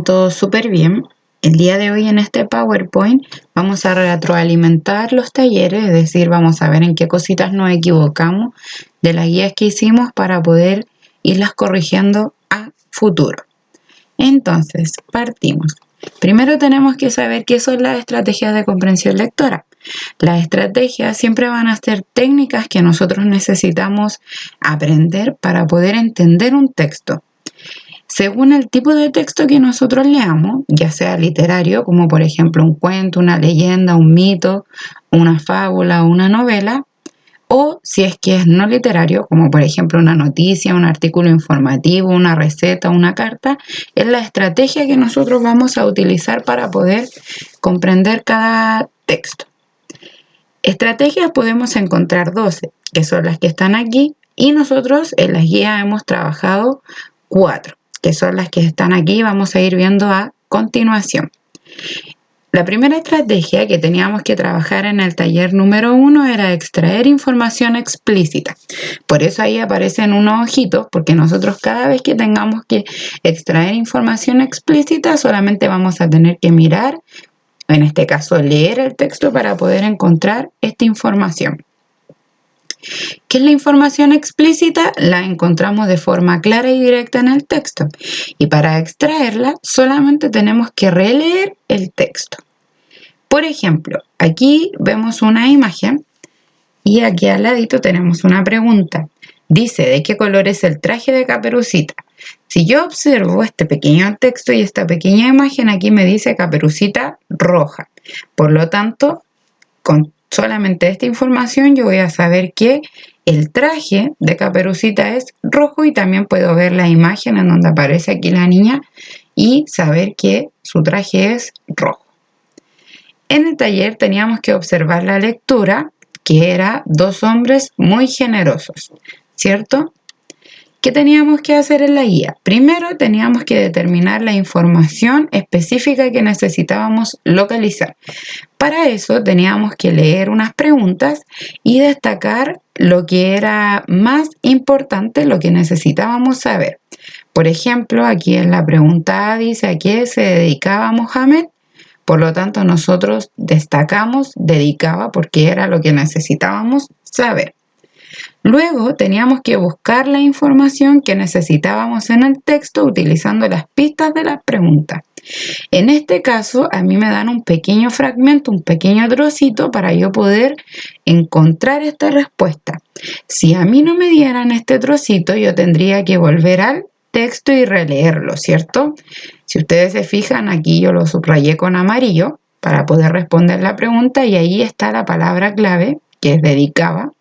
Todo súper bien. El día de hoy en este PowerPoint vamos a retroalimentar los talleres, es decir, vamos a ver en qué cositas nos equivocamos de las guías que hicimos para poder irlas corrigiendo a futuro. Entonces, partimos. Primero tenemos que saber qué son las estrategias de comprensión lectora. Las estrategias siempre van a ser técnicas que nosotros necesitamos aprender para poder entender un texto. Según el tipo de texto que nosotros leamos, ya sea literario, como por ejemplo un cuento, una leyenda, un mito, una fábula o una novela, o si es que es no literario, como por ejemplo una noticia, un artículo informativo, una receta, una carta, es la estrategia que nosotros vamos a utilizar para poder comprender cada texto. Estrategias podemos encontrar 12, que son las que están aquí, y nosotros en las guías hemos trabajado 4, que son las que están aquí y vamos a ir viendo a continuación. La primera estrategia que teníamos que trabajar en el taller número 1 era extraer información explícita. Por eso ahí aparecen unos ojitos, porque nosotros cada vez que tengamos que extraer información explícita solamente vamos a tener que mirar, en este caso leer el texto para poder encontrar esta información. ¿Qué es la información explícita? La encontramos de forma clara y directa en el texto. Y para extraerla solamente tenemos que releer el texto. Por ejemplo, aquí vemos una imagen y aquí al ladito tenemos una pregunta. Dice, ¿de qué color es el traje de Caperucita? Si yo observo este pequeño texto y esta pequeña imagen, aquí me dice Caperucita roja. Por lo tanto, con solamente esta información yo voy a saber que el traje de Caperucita es rojo y también puedo ver la imagen en donde aparece aquí la niña y saber que su traje es rojo. En el taller teníamos que observar la lectura, que era 2 hombres muy generosos, ¿cierto? ¿Qué teníamos que hacer en la guía? Primero teníamos que determinar la información específica que necesitábamos localizar. Para eso teníamos que leer unas preguntas y destacar lo que era más importante, lo que necesitábamos saber. Por ejemplo, aquí en la pregunta A dice ¿a qué se dedicaba Mohamed? Por lo tanto, nosotros destacamos dedicaba porque era lo que necesitábamos saber. Luego teníamos que buscar la información que necesitábamos en el texto utilizando las pistas de las preguntas. En este caso, a mí me dan un pequeño fragmento, un pequeño trocito para yo poder encontrar esta respuesta. Si a mí no me dieran este trocito, yo tendría que volver al texto y releerlo, ¿cierto? Si ustedes se fijan, aquí yo lo subrayé con amarillo para poder responder la pregunta y ahí está la palabra clave, que es dedicaba,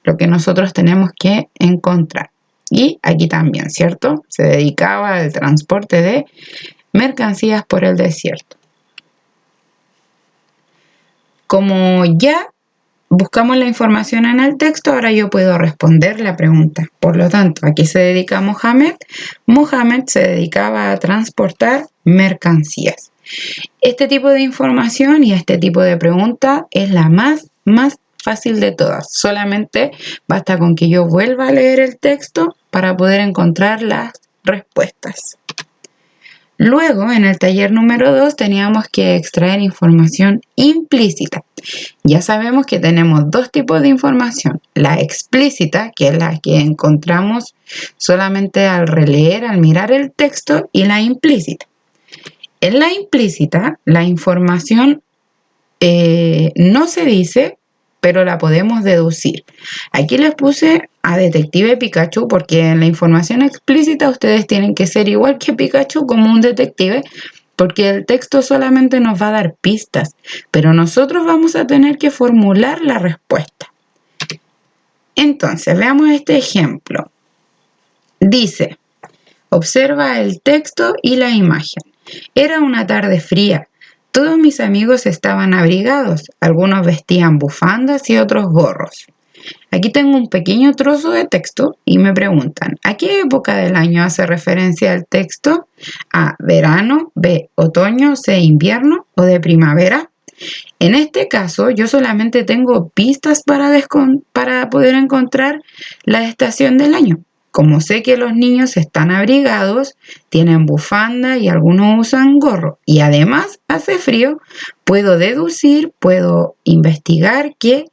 lo que nosotros tenemos que encontrar. Y aquí también, ¿cierto? Se dedicaba al transporte de mercancías por el desierto. Como ya buscamos la información en el texto, ahora yo puedo responder la pregunta. Por lo tanto, ¿a qué se dedica Mohamed? Mohamed se dedicaba a transportar mercancías. Este tipo de información y este tipo de pregunta es la más fácil de todas. Solamente basta con que yo vuelva a leer el texto para poder encontrar las respuestas. Luego, en el taller número 2, teníamos que extraer información implícita. Ya sabemos que tenemos 2 tipos de información. La explícita, que es la que encontramos solamente al releer, al mirar el texto, y la implícita. En la implícita, la información no se dice, pero la podemos deducir. Aquí les puse a Detective Pikachu porque en la información explícita ustedes tienen que ser igual que Pikachu como un detective, porque el texto solamente nos va a dar pistas, pero nosotros vamos a tener que formular la respuesta. Entonces, veamos este ejemplo. Dice, observa el texto y la imagen. Era una tarde fría. Todos mis amigos estaban abrigados, algunos vestían bufandas y otros gorros. Aquí tengo un pequeño trozo de texto y me preguntan, ¿a qué época del año hace referencia el texto? ¿A verano, B, otoño, C, invierno o de primavera? En este caso, yo solamente tengo pistas para poder encontrar la estación del año. como sé que los niños están abrigados, tienen bufanda y algunos usan gorro y además hace frío, puedo deducir, puedo investigar que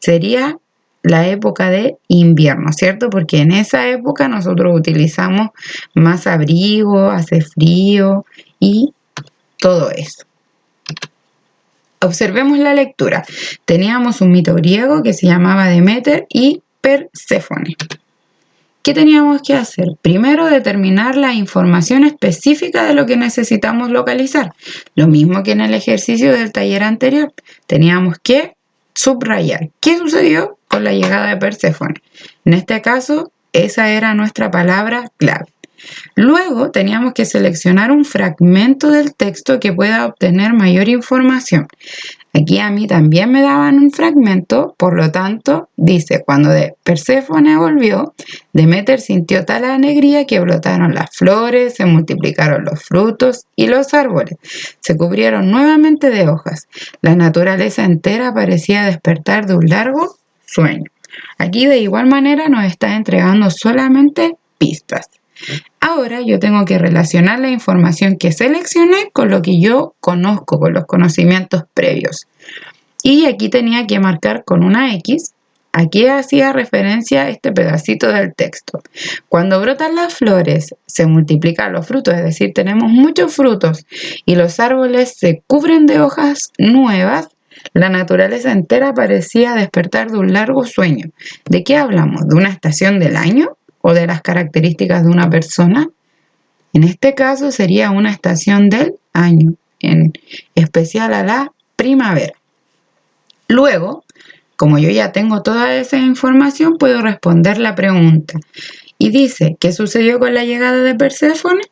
sería la época de invierno, ¿cierto? Porque en esa época nosotros utilizamos más abrigo, hace frío y todo eso. Observemos la lectura. Teníamos un mito griego que se llamaba Deméter y Perséfone. ¿Qué teníamos que hacer? Primero, determinar la información específica de lo que necesitamos localizar. Lo mismo que en el ejercicio del taller anterior. Teníamos que subrayar qué sucedió con la llegada de Perséfone. En este caso, esa era nuestra palabra clave. Luego teníamos que seleccionar un fragmento del texto que pueda obtener mayor información. Aquí a mí también me daban un fragmento, por lo tanto, dice, cuando Perséfone volvió, Deméter sintió tal alegría que brotaron las flores, se multiplicaron los frutos y los árboles, se cubrieron nuevamente de hojas. La naturaleza entera parecía despertar de un largo sueño. Aquí de igual manera nos está entregando solamente pistas. Ahora yo tengo que relacionar la información que seleccioné con lo que yo conozco, con los conocimientos previos. Y aquí tenía que marcar con una X a qué hacía referencia este pedacito del texto. Cuando brotan las flores, se multiplican los frutos, es decir, tenemos muchos frutos y los árboles se cubren de hojas nuevas. La naturaleza entera parecía despertar de un largo sueño. ¿De qué hablamos? ¿De una estación del año? ¿O de las características de una persona? En este caso sería una estación del año, en especial a la primavera. Luego, como yo ya tengo toda esa información, puedo responder la pregunta. Y dice, ¿qué sucedió con la llegada de Perséfone?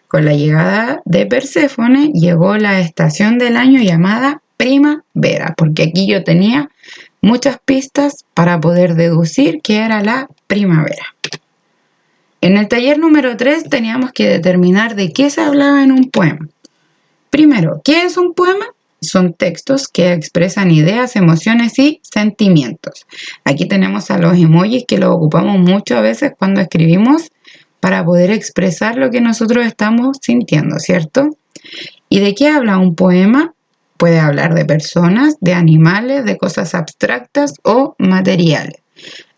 Con la llegada de Perséfone llegó la estación del año llamada primavera, porque aquí yo tenía muchas pistas para poder deducir que era la primavera. En el taller número 3 teníamos que determinar de qué se hablaba en un poema. Primero, ¿qué es un poema? Son textos que expresan ideas, emociones y sentimientos. Aquí tenemos a los emojis que los ocupamos mucho a veces cuando escribimos para poder expresar lo que nosotros estamos sintiendo, ¿cierto? ¿Y de qué habla un poema? Puede hablar de personas, de animales, de cosas abstractas o materiales.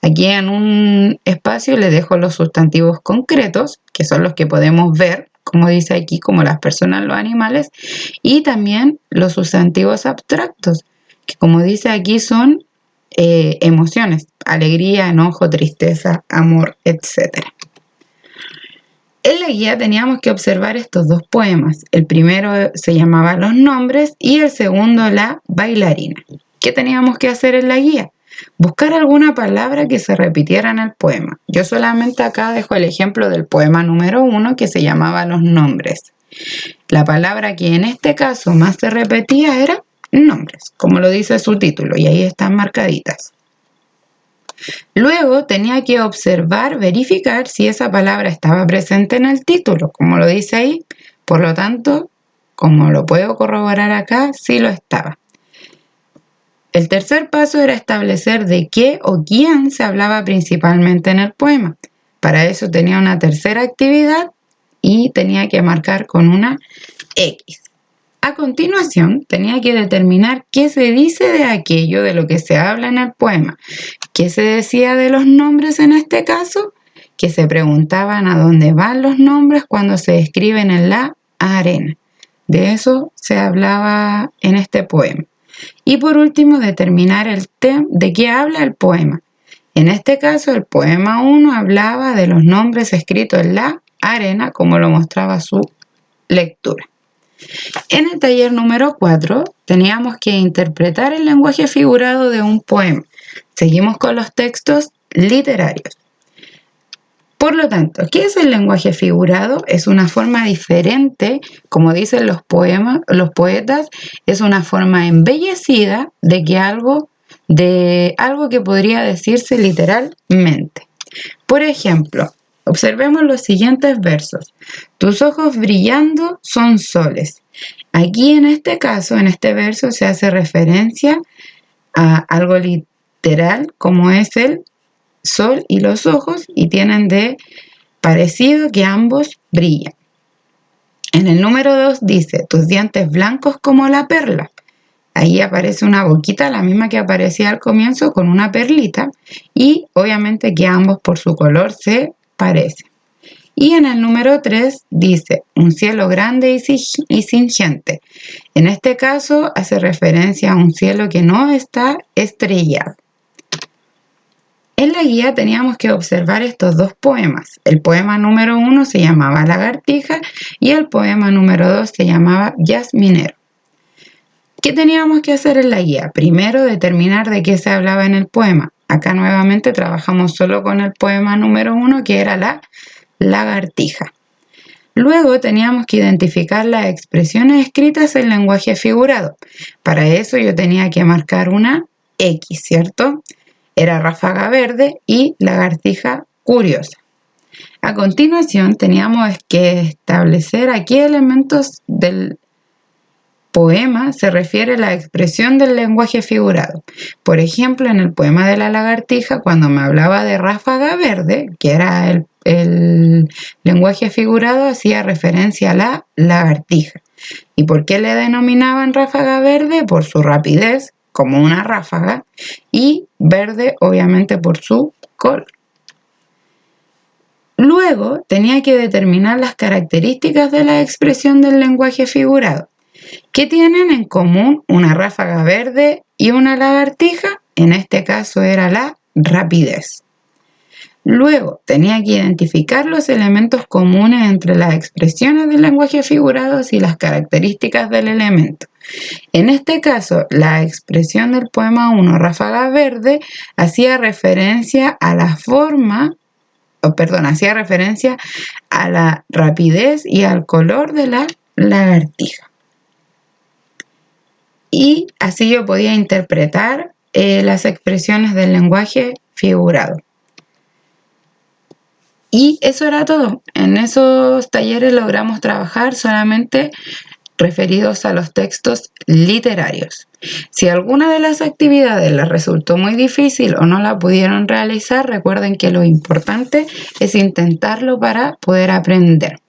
Aquí en un espacio les dejo los sustantivos concretos, que son los que podemos ver, como dice aquí, como las personas, los animales, y también los sustantivos abstractos, que como dice aquí son emociones, alegría, enojo, tristeza, amor, etc. En la guía teníamos que observar estos dos poemas. El primero se llamaba Los nombres y el segundo La bailarina. ¿Qué teníamos que hacer en la guía? Buscar alguna palabra que se repitiera en el poema. Yo solamente acá dejo el ejemplo del poema número 1 que se llamaba Los nombres. La palabra que en este caso más se repetía era nombres, como lo dice su título, y ahí están marcaditas. Luego tenía que observar, verificar si esa palabra estaba presente en el título, como lo dice ahí. Por lo tanto, como lo puedo corroborar acá, sí lo estaba. El tercer paso era establecer de qué o quién se hablaba principalmente en el poema. Para eso tenía una tercera actividad y tenía que marcar con una X. A continuación, tenía que determinar qué se dice de aquello de lo que se habla en el poema. ¿Qué se decía de los nombres en este caso? Que se preguntaban a dónde van los nombres cuando se escriben en la arena. De eso se hablaba en este poema. Y por último, determinar el tema de qué habla el poema. En este caso, el poema 1 hablaba de los nombres escritos en la arena, como lo mostraba su lectura. En el taller número 4 teníamos que interpretar el lenguaje figurado de un poema. Seguimos con los textos literarios. Por lo tanto, ¿qué es el lenguaje figurado? Es una forma diferente, como dicen los poetas, es una forma embellecida de algo que podría decirse literalmente. Por ejemplo, observemos los siguientes versos. Tus ojos brillando son soles. Aquí en este caso, en este verso, se hace referencia a algo literal como es el sol y los ojos y tienen de parecido que ambos brillan. En el número 2 dice, tus dientes blancos como la perla. Ahí aparece una boquita, la misma que aparecía al comienzo, con una perlita, y obviamente que ambos por su color se parecen. Y en el número 3 dice, un cielo grande y sin gente. En este caso hace referencia a un cielo que no está estrellado. En la guía teníamos que observar estos dos poemas. El poema número 1 se llamaba Lagartija y el poema número 2 se llamaba Jazminero. ¿Qué teníamos que hacer en la guía? Primero, determinar de qué se hablaba en el poema. Acá nuevamente trabajamos solo con el poema número 1, que era la lagartija. Luego teníamos que identificar las expresiones escritas en lenguaje figurado. Para eso yo tenía que marcar una X, ¿cierto? Era ráfaga verde y lagartija curiosa. A continuación teníamos que establecer a qué elementos del poema se refiere la expresión del lenguaje figurado. Por ejemplo, en el poema de la lagartija, cuando me hablaba de ráfaga verde, que era el lenguaje figurado, hacía referencia a la lagartija. ¿Y por qué le denominaban ráfaga verde? Por su rapidez, como una ráfaga, y verde, obviamente, por su color. Luego, tenía que determinar las características de la expresión del lenguaje figurado. ¿Qué tienen en común una ráfaga verde y una lagartija? En este caso era la rapidez. Luego tenía que identificar los elementos comunes entre las expresiones del lenguaje figurado y las características del elemento. En este caso, la expresión del poema 1, ráfaga verde, hacía referencia a la rapidez y al color de la lagartija. Y así yo podía interpretar las expresiones del lenguaje figurado. Y eso era todo. En esos talleres logramos trabajar solamente referidos a los textos literarios. Si alguna de las actividades les resultó muy difícil o no la pudieron realizar, recuerden que lo importante es intentarlo para poder aprender.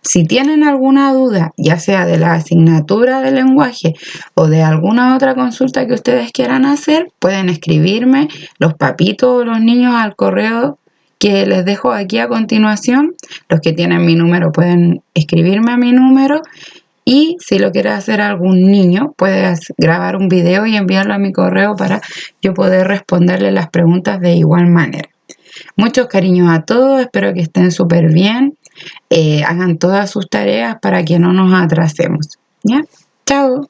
Si tienen alguna duda, ya sea de la asignatura de lenguaje o de alguna otra consulta que ustedes quieran hacer, pueden escribirme los papitos o los niños al correo que les dejo aquí a continuación. Los que tienen mi número pueden escribirme a mi número, y si lo quiere hacer algún niño, puedes grabar un video y enviarlo a mi correo para yo poder responderle las preguntas de igual manera. Muchos cariños a todos, espero que estén súper bien. Hagan todas sus tareas para que no nos atrasemos. ¿Ya? Chao.